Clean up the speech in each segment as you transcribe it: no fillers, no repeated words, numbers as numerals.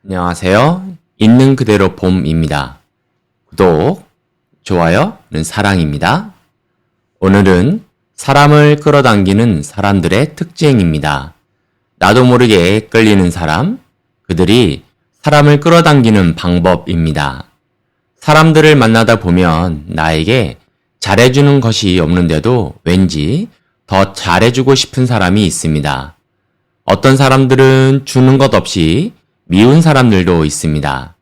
안녕하세요. 있는 그대로 봄입니다. 구독, 좋아요는 사랑입니다. 오늘은 사람을 끌어당기는 사람들의 특징입니다. 나도 모르게 끌리는 사람, 그들이 사람을 끌어당기는 방법입니다. 사람들을 만나다 보면 나에게 잘해주는 것이 없는데도 왠지 더 잘해주고 싶은 사람이 있습니다. 어떤 사람들은 주는 것 없이 미운 사람들도 있습니다.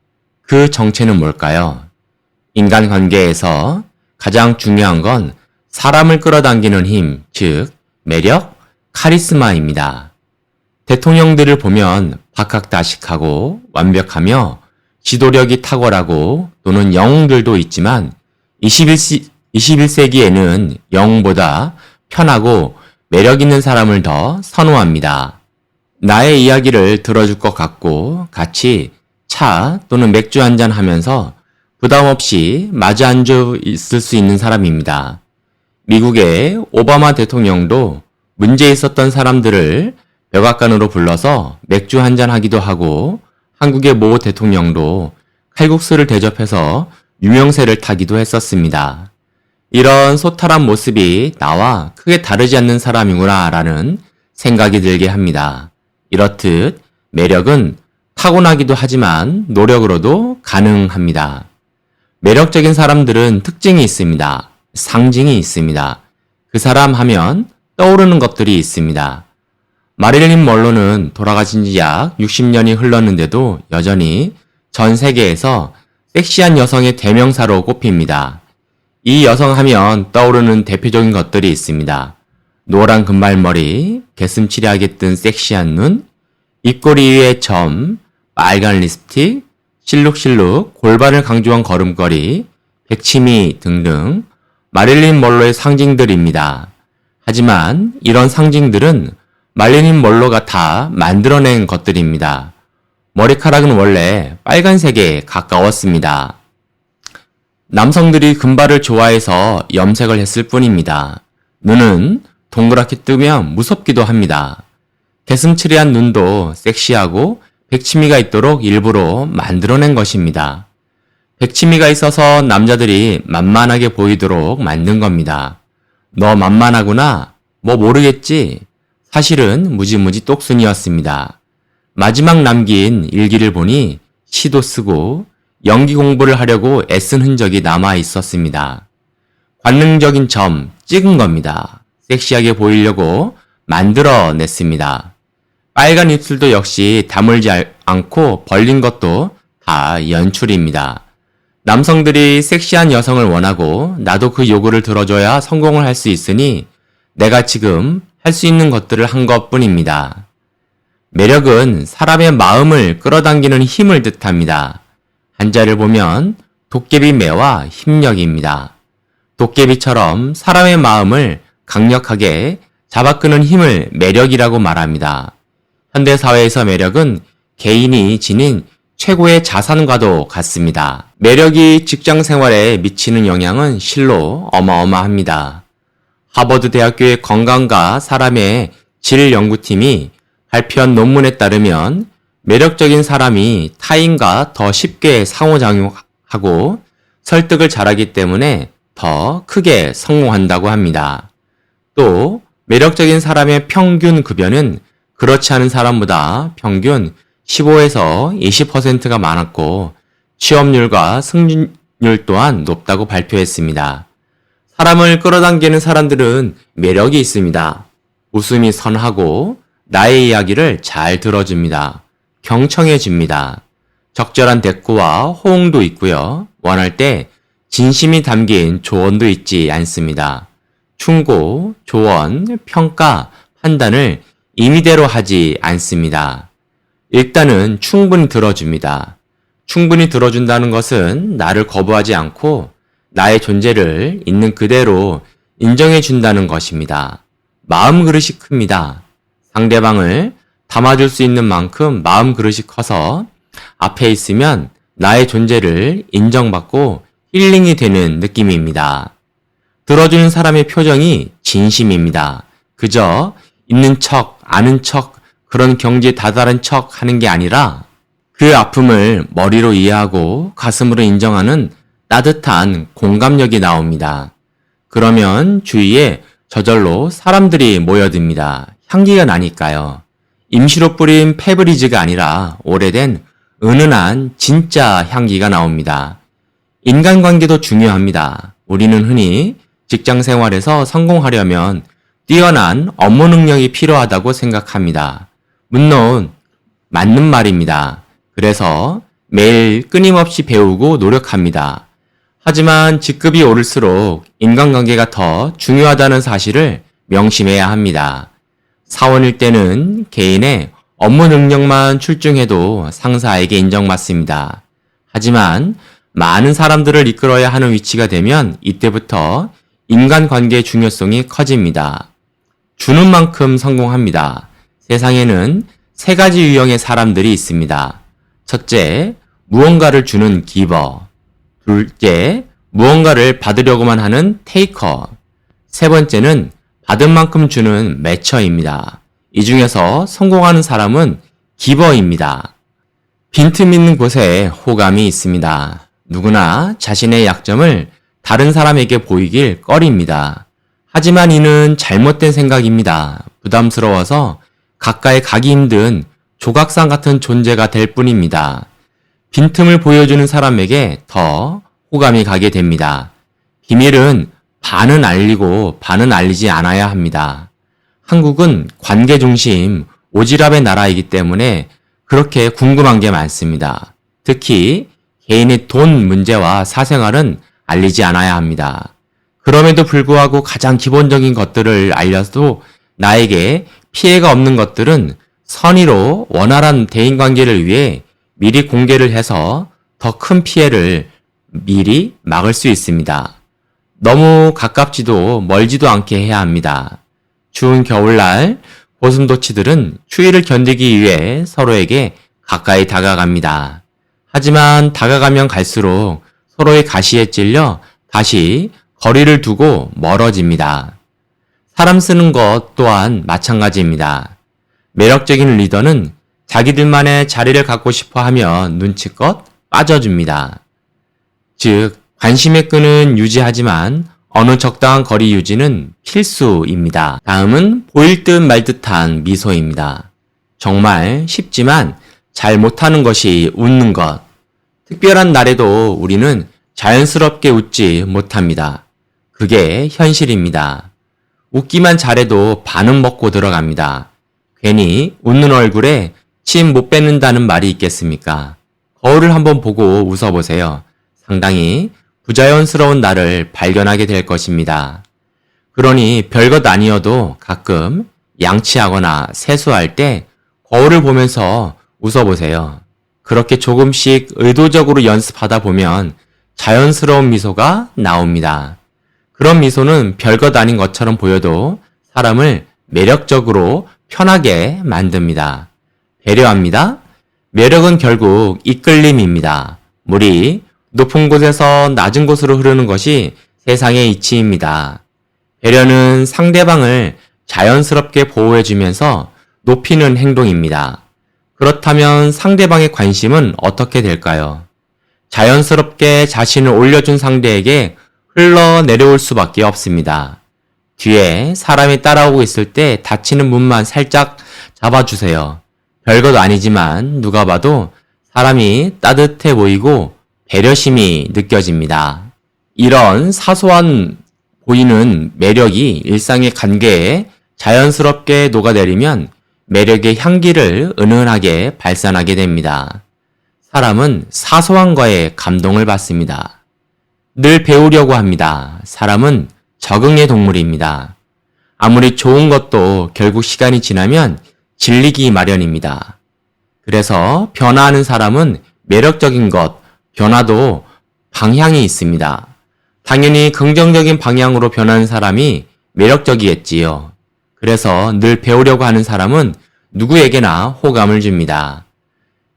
그 정체는 뭘까요? 인간관계에서 가장 중요한 건 사람을 끌어당기는 힘, 즉 매력, 카리스마입니다. 대통령들을 보면 박학다식하고 완벽하며 지도력이 탁월하고 또는 영웅들도 있지만 21세기에는 영웅보다 편하고 매력 있는 사람을 더 선호합니다. 나의 이야기를 들어줄 것 같고 같이 차 또는 맥주 한잔 하면서 부담 없이 마주 앉아 있을 수 있는 사람입니다. 미국의 오바마 대통령도 문제 있었던 사람들을 백악관으로 불러서 맥주 한잔 하기도 하고 한국의 모 대통령도 칼국수를 대접해서 유명세를 타기도 했었습니다. 이런 소탈한 모습이 나와 크게 다르지 않는 사람이구나 라는 생각이 들게 합니다. 이렇듯 매력은 타고나기도 하지만 노력으로도 가능합니다. 매력적인 사람들은 특징이 있습니다. 상징이 있습니다. 그 사람 하면 떠오르는 것들이 있습니다. 마릴린 먼로는 돌아가신 지 약 60년이 흘렀는데도 여전히 전 세계에서 섹시한 여성의 대명사로 꼽힙니다. 이 여성 하면 떠오르는 대표적인 것들이 있습니다. 노란 금발머리, 개슴치레하게 뜬 섹시한 눈, 입꼬리 위에 점, 빨간 립스틱, 실룩실룩, 골반을 강조한 걸음걸이, 백치미 등등 마릴린 먼로의 상징들입니다. 하지만 이런 상징들은 마릴린 먼로가 다 만들어낸 것들입니다. 머리카락은 원래 빨간색에 가까웠습니다. 남성들이 금발을 좋아해서 염색을 했을 뿐입니다. 눈은 동그랗게 뜨면 무섭기도 합니다. 개슴츠레한 눈도 섹시하고 백치미가 있도록 일부러 만들어낸 것입니다. 백치미가 있어서 남자들이 만만하게 보이도록 만든 겁니다. 너 만만하구나? 뭐 모르겠지? 사실은 무지무지 똑순이었습니다. 마지막 남긴 일기를 보니 시도 쓰고 연기 공부를 하려고 애쓴 흔적이 남아 있었습니다. 관능적인 점 찍은 겁니다. 섹시하게 보이려고 만들어냈습니다. 빨간 입술도 역시 다물지 않고 벌린 것도 다 연출입니다. 남성들이 섹시한 여성을 원하고 나도 그 요구를 들어줘야 성공을 할 수 있으니 내가 지금 할 수 있는 것들을 한 것뿐입니다. 매력은 사람의 마음을 끌어당기는 힘을 뜻합니다. 한자를 보면 도깨비매와 힘력입니다. 도깨비처럼 사람의 마음을 강력하게 잡아끄는 힘을 매력이라고 말합니다. 현대사회에서 매력은 개인이 지닌 최고의 자산과도 같습니다. 매력이 직장 생활에 미치는 영향은 실로 어마어마합니다. 하버드 대학교의 건강과 사람의 질 연구팀이 발표한 논문에 따르면 매력적인 사람이 타인과 더 쉽게 상호작용하고 설득을 잘하기 때문에 더 크게 성공한다고 합니다. 또 매력적인 사람의 평균 급여는 그렇지 않은 사람보다 평균 15에서 20%가 많았고 취업률과 승진율 또한 높다고 발표했습니다. 사람을 끌어당기는 사람들은 매력이 있습니다. 웃음이 선하고 나의 이야기를 잘 들어줍니다. 경청해줍니다. 적절한 대꾸와 호응도 있고요. 원할 때 진심이 담긴 조언도 있지 않습니다. 충고, 조언, 평가, 판단을 임의대로 하지 않습니다. 일단은 충분히 들어줍니다. 충분히 들어준다는 것은 나를 거부하지 않고 나의 존재를 있는 그대로 인정해준다는 것입니다. 마음 그릇이 큽니다. 상대방을 담아줄 수 있는 만큼 마음 그릇이 커서 앞에 있으면 나의 존재를 인정받고 힐링이 되는 느낌입니다. 들어주는 사람의 표정이 진심입니다. 그저 있는 척, 아는 척, 그런 경지에 다다른 척 하는 게 아니라 그 아픔을 머리로 이해하고 가슴으로 인정하는 따뜻한 공감력이 나옵니다. 그러면 주위에 저절로 사람들이 모여듭니다. 향기가 나니까요. 임시로 뿌린 페브리즈가 아니라 오래된 은은한 진짜 향기가 나옵니다. 인간관계도 중요합니다. 우리는 흔히 직장 생활에서 성공하려면 뛰어난 업무 능력이 필요하다고 생각합니다. 물론 맞는 말입니다. 그래서 매일 끊임없이 배우고 노력합니다. 하지만 직급이 오를수록 인간관계가 더 중요하다는 사실을 명심해야 합니다. 사원일 때는 개인의 업무 능력만 출중해도 상사에게 인정받습니다. 하지만 많은 사람들을 이끌어야 하는 위치가 되면 이때부터 인간관계의 중요성이 커집니다. 주는 만큼 성공합니다. 세상에는 세 가지 유형의 사람들이 있습니다. 첫째, 무언가를 주는 기버. 둘째, 무언가를 받으려고만 하는 테이커. 세 번째는 받은 만큼 주는 매처입니다. 이 중에서 성공하는 사람은 기버입니다. 빈틈 있는 곳에 호감이 있습니다. 누구나 자신의 약점을 다른 사람에게 보이길 꺼립니다. 하지만 이는 잘못된 생각입니다. 부담스러워서 가까이 가기 힘든 조각상 같은 존재가 될 뿐입니다. 빈틈을 보여주는 사람에게 더 호감이 가게 됩니다. 비밀은 반은 알리고 반은 알리지 않아야 합니다. 한국은 관계 중심 오지랖의 나라이기 때문에 그렇게 궁금한 게 많습니다. 특히 개인의 돈 문제와 사생활은 알리지 않아야 합니다. 그럼에도 불구하고 가장 기본적인 것들을 알려도 나에게 피해가 없는 것들은 선의로 원활한 대인관계를 위해 미리 공개를 해서 더 큰 피해를 미리 막을 수 있습니다. 너무 가깝지도 멀지도 않게 해야 합니다. 추운 겨울날 고슴도치들은 추위를 견디기 위해 서로에게 가까이 다가갑니다. 하지만 다가가면 갈수록 서로의 가시에 찔려 다시 거리를 두고 멀어집니다. 사람 쓰는 것 또한 마찬가지입니다. 매력적인 리더는 자기들만의 자리를 갖고 싶어 하면 눈치껏 빠져줍니다. 즉, 관심의 끈은 유지하지만 어느 적당한 거리 유지는 필수입니다. 다음은 보일 듯 말 듯한 미소입니다. 정말 쉽지만 잘 못하는 것이 웃는 것. 특별한 날에도 우리는 자연스럽게 웃지 못합니다. 그게 현실입니다. 웃기만 잘해도 반은 먹고 들어갑니다. 괜히 웃는 얼굴에 침 못 뱉는다는 말이 있겠습니까? 거울을 한번 보고 웃어보세요. 상당히 부자연스러운 나를 발견하게 될 것입니다. 그러니 별것 아니어도 가끔 양치하거나 세수할 때 거울을 보면서 웃어보세요. 그렇게 조금씩 의도적으로 연습하다 보면 자연스러운 미소가 나옵니다. 그런 미소는 별것 아닌 것처럼 보여도 사람을 매력적으로 편하게 만듭니다. 배려합니다. 매력은 결국 이끌림입니다. 물이 높은 곳에서 낮은 곳으로 흐르는 것이 세상의 이치입니다. 배려는 상대방을 자연스럽게 보호해주면서 높이는 행동입니다. 그렇다면 상대방의 관심은 어떻게 될까요? 자연스럽게 자신을 올려준 상대에게 흘러내려올 수밖에 없습니다. 뒤에 사람이 따라오고 있을 때 닫히는 문만 살짝 잡아주세요. 별것 아니지만 누가 봐도 사람이 따뜻해 보이고 배려심이 느껴집니다. 이런 사소한 보이는 매력이 일상의 관계에 자연스럽게 녹아내리면 매력의 향기를 은은하게 발산하게 됩니다. 사람은 사소한 거에 감동을 받습니다. 늘 배우려고 합니다. 사람은 적응의 동물입니다. 아무리 좋은 것도 결국 시간이 지나면 질리기 마련입니다. 그래서 변화하는 사람은 매력적인 것, 변화도 방향이 있습니다. 당연히 긍정적인 방향으로 변하는 사람이 매력적이겠지요. 그래서 늘 배우려고 하는 사람은 누구에게나 호감을 줍니다.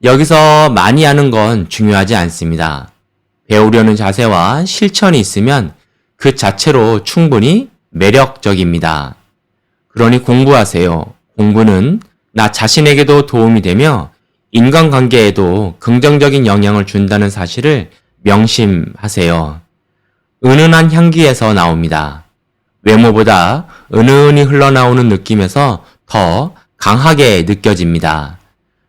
여기서 많이 하는 건 중요하지 않습니다. 배우려는 자세와 실천이 있으면 그 자체로 충분히 매력적입니다. 그러니 공부하세요. 공부는 나 자신에게도 도움이 되며 인간관계에도 긍정적인 영향을 준다는 사실을 명심하세요. 은은한 향기에서 나옵니다. 외모보다 은은히 흘러나오는 느낌에서 더 강하게 느껴집니다.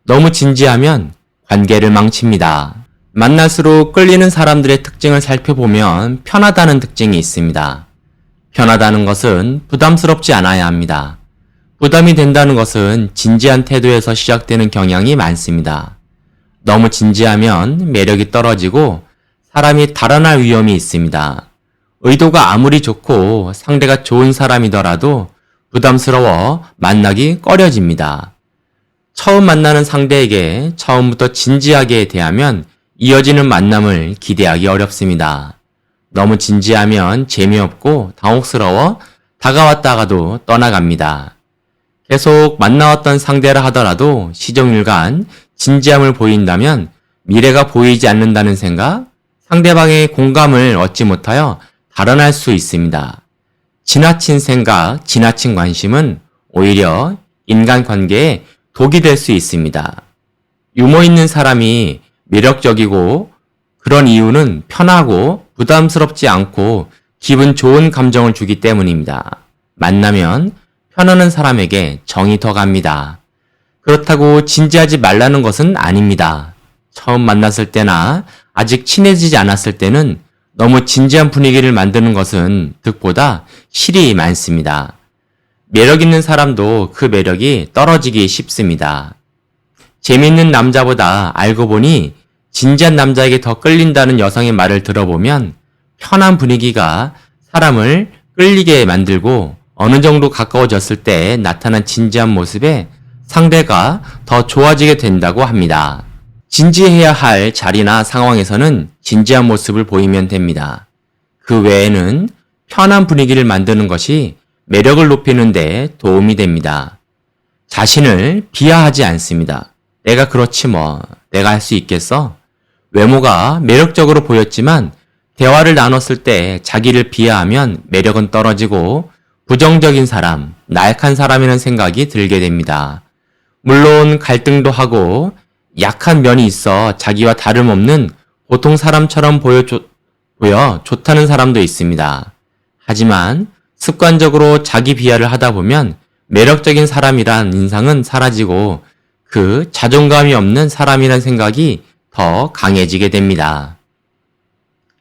너무 진지하면 관계를 망칩니다. 만날수록 끌리는 사람들의 특징을 살펴보면 편하다는 특징이 있습니다. 편하다는 것은 부담스럽지 않아야 합니다. 부담이 된다는 것은 진지한 태도에서 시작되는 경향이 많습니다. 너무 진지하면 매력이 떨어지고 사람이 달아날 위험이 있습니다. 의도가 아무리 좋고 상대가 좋은 사람이더라도 부담스러워 만나기 꺼려집니다. 처음 만나는 상대에게 처음부터 진지하게 대하면 이어지는 만남을 기대하기 어렵습니다. 너무 진지하면 재미없고 당혹스러워 다가왔다가도 떠나갑니다. 계속 만나왔던 상대라 하더라도 시종일관 진지함을 보인다면 미래가 보이지 않는다는 생각, 상대방의 공감을 얻지 못하여 달아날 수 있습니다. 지나친 생각, 지나친 관심은 오히려 인간관계에 독이 될 수 있습니다. 유머 있는 사람이 매력적이고 그런 이유는 편하고 부담스럽지 않고 기분 좋은 감정을 주기 때문입니다. 만나면 편안한 사람에게 정이 더 갑니다. 그렇다고 진지하지 말라는 것은 아닙니다. 처음 만났을 때나 아직 친해지지 않았을 때는 너무 진지한 분위기를 만드는 것은 득보다 실이 많습니다. 매력 있는 사람도 그 매력이 떨어지기 쉽습니다. 재미있는 남자보다 알고 보니 진지한 남자에게 더 끌린다는 여성의 말을 들어보면 편한 분위기가 사람을 끌리게 만들고 어느 정도 가까워졌을 때 나타난 진지한 모습에 상대가 더 좋아지게 된다고 합니다. 진지해야 할 자리나 상황에서는 진지한 모습을 보이면 됩니다. 그 외에는 편한 분위기를 만드는 것이 매력을 높이는 데 도움이 됩니다. 자신을 비하하지 않습니다. 내가 그렇지 뭐, 내가 할 수 있겠어? 외모가 매력적으로 보였지만 대화를 나눴을 때 자기를 비하하면 매력은 떨어지고 부정적인 사람, 나약한 사람이라는 생각이 들게 됩니다. 물론 갈등도 하고 약한 면이 있어 자기와 다름없는 보통 사람처럼 보여 좋다는 사람도 있습니다. 하지만 습관적으로 자기 비하를 하다 보면 매력적인 사람이란 인상은 사라지고 그 자존감이 없는 사람이란 생각이 더 강해지게 됩니다.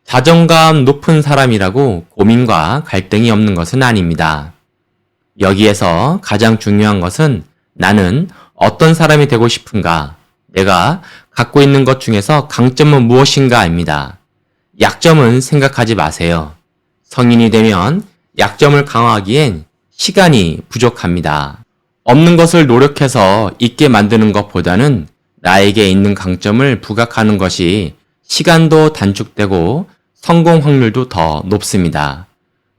자존감 높은 사람이라고 고민과 갈등이 없는 것은 아닙니다. 여기에서 가장 중요한 것은 나는 어떤 사람이 되고 싶은가, 내가 갖고 있는 것 중에서 강점은 무엇인가입니다. 약점은 생각하지 마세요. 성인이 되면 약점을 강화하기엔 시간이 부족합니다. 없는 것을 노력해서 있게 만드는 것보다는 나에게 있는 강점을 부각하는 것이 시간도 단축되고 성공 확률도 더 높습니다.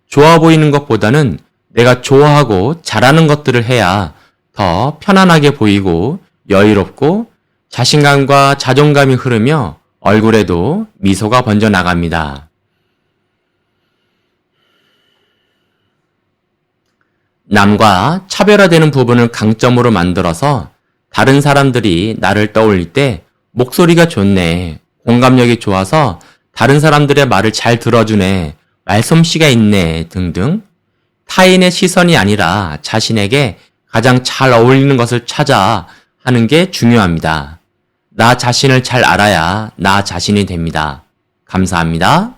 좋아 보이는 것보다는 내가 좋아하고 잘하는 것들을 해야 더 편안하게 보이고 여유롭고 자신감과 자존감이 흐르며 얼굴에도 미소가 번져 나갑니다. 남과 차별화되는 부분을 강점으로 만들어서 다른 사람들이 나를 떠올릴 때 목소리가 좋네, 공감력이 좋아서 다른 사람들의 말을 잘 들어주네, 말솜씨가 있네 등등 타인의 시선이 아니라 자신에게 가장 잘 어울리는 것을 찾아 하는 게 중요합니다. 나 자신을 잘 알아야 나 자신이 됩니다. 감사합니다.